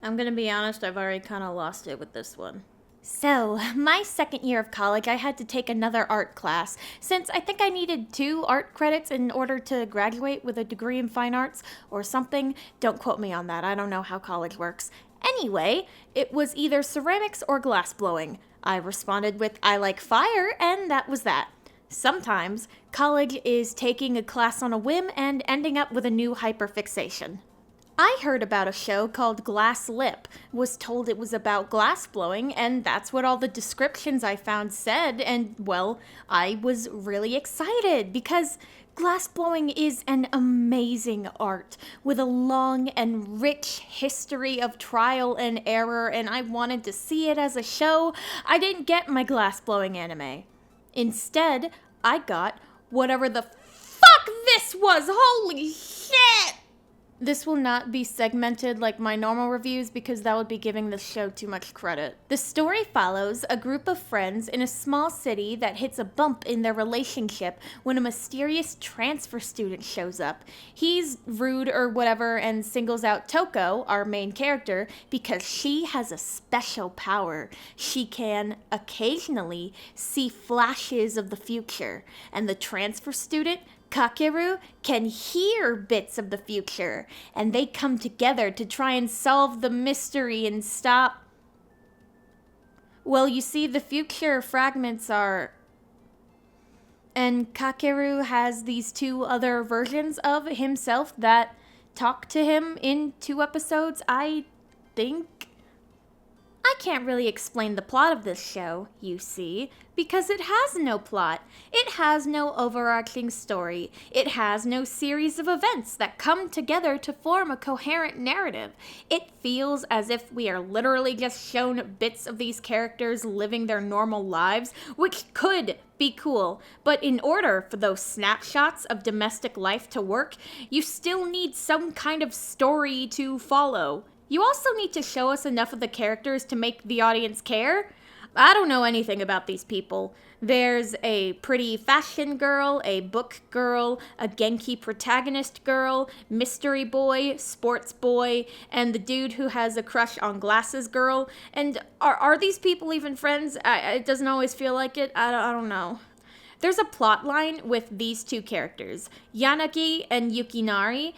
I'm gonna be honest, I've already kind of lost it with this one. So, my second year of college, I had to take another art class, since I think I needed 2 art credits in order to graduate with a degree in fine arts or something. Don't quote me on that, I don't know how college works. Anyway, it was either ceramics or glass blowing. I responded with, I like fire, and that was that. Sometimes, college is taking a class on a whim and ending up with a new hyperfixation. I heard about a show called Glasslip, was told it was about glass blowing, and that's what all the descriptions I found said, and well, I was really excited because glass blowing is an amazing art with a long and rich history of trial and error, and I wanted to see it as a show. I didn't get my glass blowing anime. Instead, I got whatever the fuck this was. Holy shit! This will not be segmented like my normal reviews because that would be giving the show too much credit. The story follows a group of friends in a small city that hits a bump in their relationship when a mysterious transfer student shows up. He's rude or whatever and singles out Toko, our main character, because she has a special power. She can occasionally see flashes of the future, and the transfer student Kakeru can hear bits of the future, and they come together to try and solve the mystery and stop. Well, you see, the future fragments are. And Kakeru has these 2 other versions of himself that talk to him in 2 episodes, I think. I can't really explain the plot of this show, you see, because it has no plot. It has no overarching story. It has no series of events that come together to form a coherent narrative. It feels as if we are literally just shown bits of these characters living their normal lives, which could be cool, but in order for those snapshots of domestic life to work, you still need some kind of story to follow. You also need to show us enough of the characters to make the audience care. I don't know anything about these people. There's a pretty fashion girl, a book girl, a Genki protagonist girl, mystery boy, sports boy, and the dude who has a crush on glasses girl. And are these people even friends? It doesn't always feel like it. I don't know. There's a plot line with these 2 characters, Yanagi and Yukinari.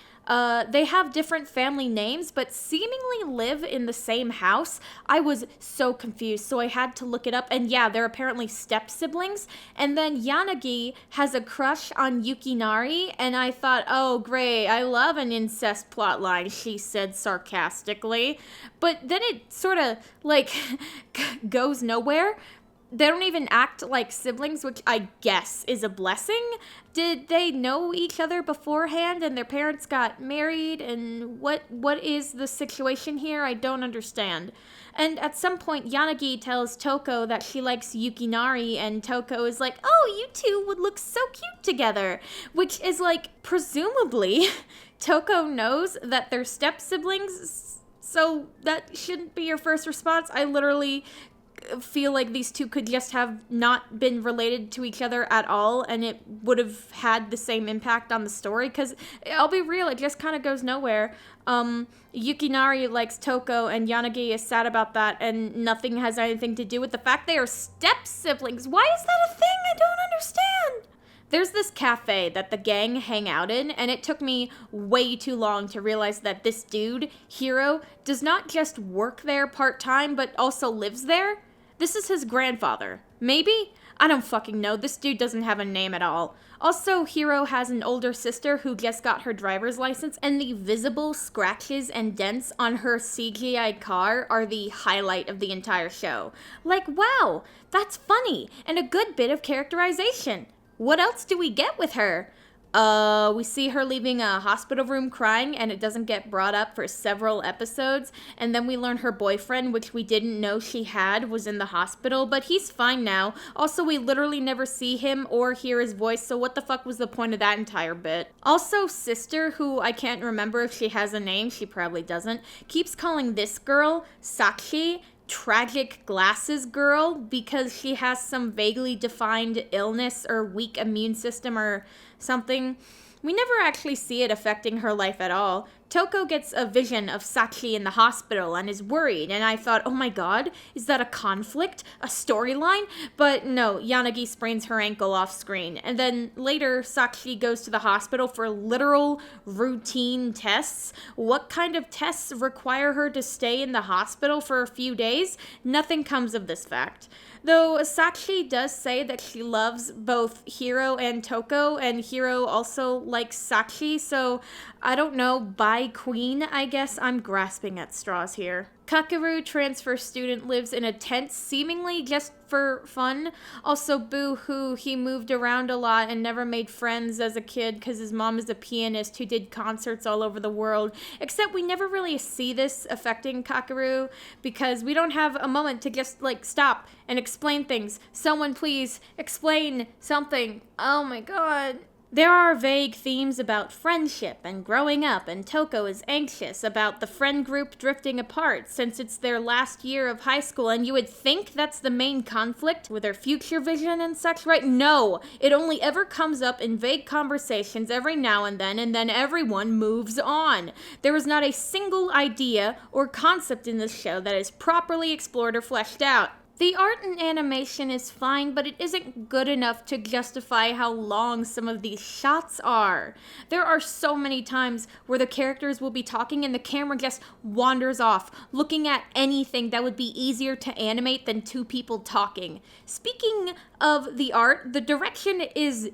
They have different family names, but seemingly live in the same house. I was so confused, so I had to look it up. And yeah, they're apparently step-siblings. And then Yanagi has a crush on Yukinari, and I thought, oh, great, I love an incest plotline, she said sarcastically. But then it sort of, goes nowhere. They don't even act like siblings, which I guess is a blessing. Did they know each other beforehand and their parents got married? And what is the situation here? I don't understand. And at some point, Yanagi tells Toko that she likes Yukinari, and Toko is like, oh, you 2 would look so cute together. Which is presumably, Toko knows that they're step-siblings, so that shouldn't be your first response. I literally feel like these 2 could just have not been related to each other at all, and it would have had the same impact on the story, because I'll be real, it just kind of goes nowhere. Yukinari likes Toko, and Yanagi is sad about that, and nothing has anything to do with the fact they are step-siblings. Why is that a thing? I don't understand. There's this cafe that the gang hang out in, and it took me way too long to realize that this dude, Hiro, does not just work there part-time, but also lives there. This is his grandfather. Maybe? I don't fucking know. This dude doesn't have a name at all. Also, Hiro has an older sister who just got her driver's license, and the visible scratches and dents on her CGI car are the highlight of the entire show. Wow, that's funny, and a good bit of characterization. What else do we get with her? We see her leaving a hospital room crying, and it doesn't get brought up for several episodes, and then we learn her boyfriend, which we didn't know she had, was in the hospital, but he's fine now. Also, we literally never see him or hear his voice, so what the fuck was the point of that entire bit? Also, sister, who I can't remember if she has a name, she probably doesn't, keeps calling this girl Sakshi tragic glasses girl because she has some vaguely defined illness or weak immune system or something. We never actually see it affecting her life at all. Toko gets a vision of Sachi in the hospital and is worried, and I thought, oh my god, is that a conflict? A storyline? But no, Yanagi sprains her ankle off screen, and then later Sachi goes to the hospital for literal routine tests. What kind of tests require her to stay in the hospital for a few days? Nothing comes of this fact. Though Sachi does say that she loves both Hiro and Toko, and Hiro also likes Sachi, so I don't know, by queen, I guess I'm grasping at straws here. Kakeru, transfer student, lives in a tent, seemingly just for fun. Also, boo-hoo, he moved around a lot and never made friends as a kid because his mom is a pianist who did concerts all over the world. Except we never really see this affecting Kakeru because we don't have a moment to just, stop and explain things. Someone please explain something. Oh my god. There are vague themes about friendship and growing up, and Toko is anxious about the friend group drifting apart since it's their last year of high school, and you would think that's the main conflict with their future vision and such, right? No, it only ever comes up in vague conversations every now and then everyone moves on. There is not a single idea or concept in this show that is properly explored or fleshed out. The art and animation is fine, but it isn't good enough to justify how long some of these shots are. There are so many times where the characters will be talking and the camera just wanders off, looking at anything that would be easier to animate than two people talking. Speaking of the art, the direction is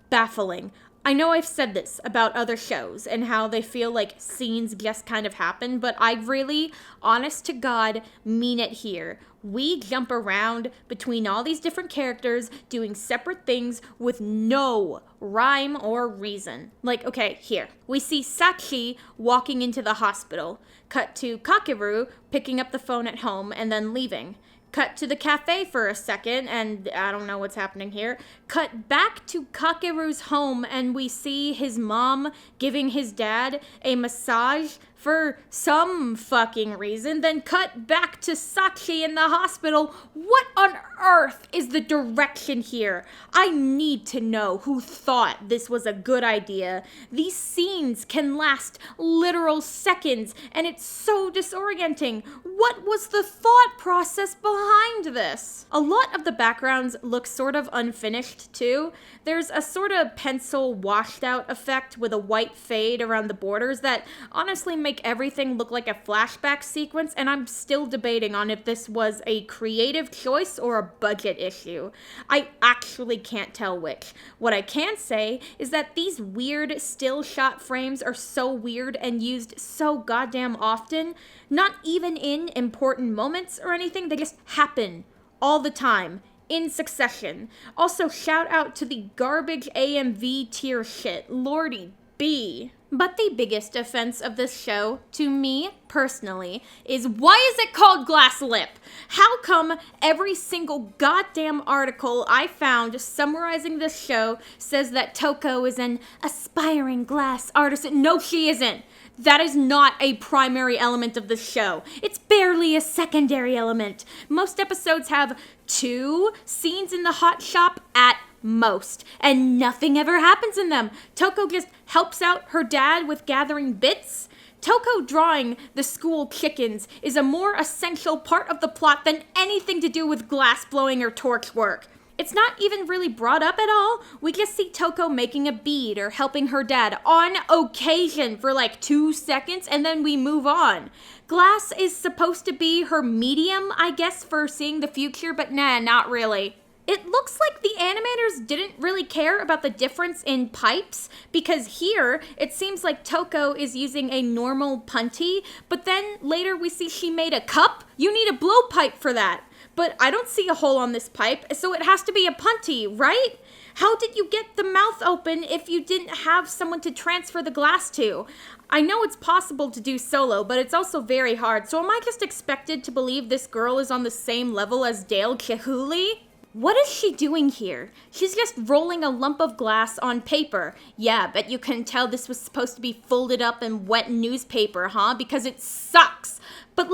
baffling. I know I've said this about other shows and how they feel like scenes just kind of happen, but I really, honest to God, mean it here. We jump around between all these different characters doing separate things with no rhyme or reason. Okay, here. We see Sachi walking into the hospital. Cut to Kakeru picking up the phone at home and then leaving. Cut to the cafe for a second, and I don't know what's happening here. Cut back to Kakeru's home, and we see his mom giving his dad a massage for some fucking reason. Then cut back to Sachi in the hospital. What on earth is the direction here? I need to know who thought this was a good idea. These scenes can last literal seconds, and it's so disorienting. What was the thought process behind this? A lot of the backgrounds look sort of unfinished too. There's a sort of pencil washed out effect with a white fade around the borders that honestly make everything look like a flashback sequence, and I'm still debating on if this was a creative choice or a budget issue. I actually can't tell which. What I can say is that these weird still shot frames are so weird and used so goddamn often, not even in important moments or anything, they just happen all the time. In succession. Also, shout out to the garbage AMV tier shit. Lordy B. But the biggest offense of this show, to me personally, is why is it called Glasslip? How come every single goddamn article I found summarizing this show says that Toko is an aspiring glass artist? No, she isn't. That is not a primary element of the show. It's barely a secondary element. Most episodes have 2 scenes in the hot shop at most, and nothing ever happens in them. Toko just helps out her dad with gathering bits. Toko drawing the school chickens is a more essential part of the plot than anything to do with glass blowing or torch work. It's not even really brought up at all. We just see Toko making a bead or helping her dad on occasion for 2 seconds, and then we move on. Glass is supposed to be her medium, I guess, for seeing the future, but nah, not really. It looks like the animators didn't really care about the difference in pipes, because here it seems like Toko is using a normal punty, but then later we see she made a cup. You need a blowpipe for that. But I don't see a hole on this pipe, so it has to be a punty, right? How did you get the mouth open if you didn't have someone to transfer the glass to? I know it's possible to do solo, but it's also very hard, so am I just expected to believe this girl is on the same level as Dale Chihuly? What is she doing here? She's just rolling a lump of glass on paper. Yeah, but you can tell this was supposed to be folded up in wet newspaper, huh? Because it sucks. But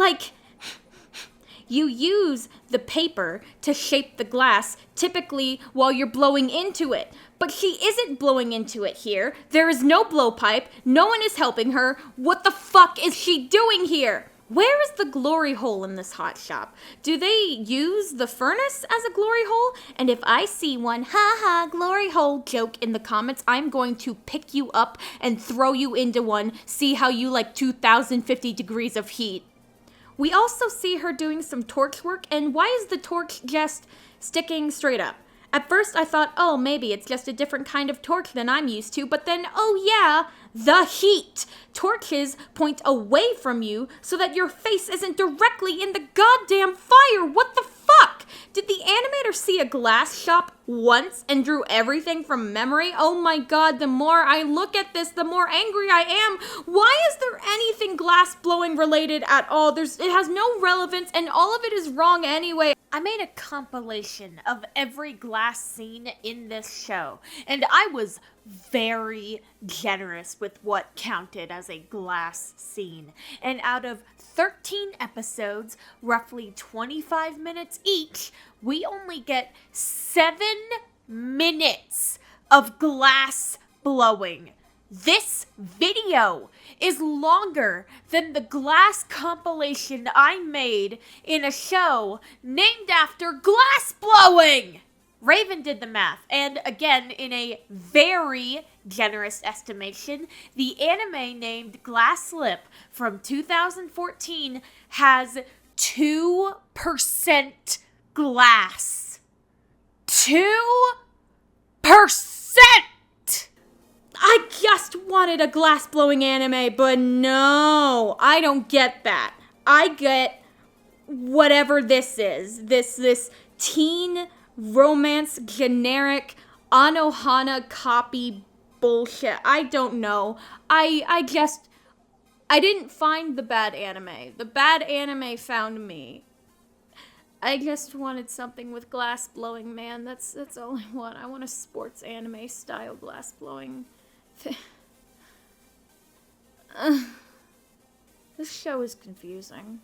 You use the paper to shape the glass, typically while you're blowing into it. But she isn't blowing into it here. There is no blowpipe. No one is helping her. What the fuck is she doing here? Where is the glory hole in this hot shop? Do they use the furnace as a glory hole? And if I see one, haha, glory hole joke in the comments, I'm going to pick you up and throw you into one, see how you like 2050 degrees of heat. We also see her doing some torch work, and why is the torch just sticking straight up? At first I thought, oh, maybe it's just a different kind of torch than I'm used to, but then, oh yeah, the heat! Torches point away from you so that your face isn't directly in the goddamn fire! What the fuck? Did the animator see a glass shop once and drew everything from memory? Oh my god, the more I look at this, the more angry I am. Why is there anything glass blowing related at all? It has no relevance and all of it is wrong anyway. I made a compilation of every glass scene in this show, and I was very generous with what counted as a glass scene. And out of 13 episodes, roughly 25 minutes each, we only get 7 minutes of glass blowing. This video is longer than the glass compilation I made in a show named after glass blowing. Raven did the math, and again, in a very generous estimation, the anime named Glasslip from 2014 has 2% glass. 2%! I just wanted a glass-blowing anime, but no, I don't get that. I get whatever this is. This teen romance generic Anohana copy bullshit. I don't know. I didn't find the bad anime. The bad anime found me. I just wanted something with glass blowing, man. That's all I want. I want a sports anime style glass blowing. This show is confusing.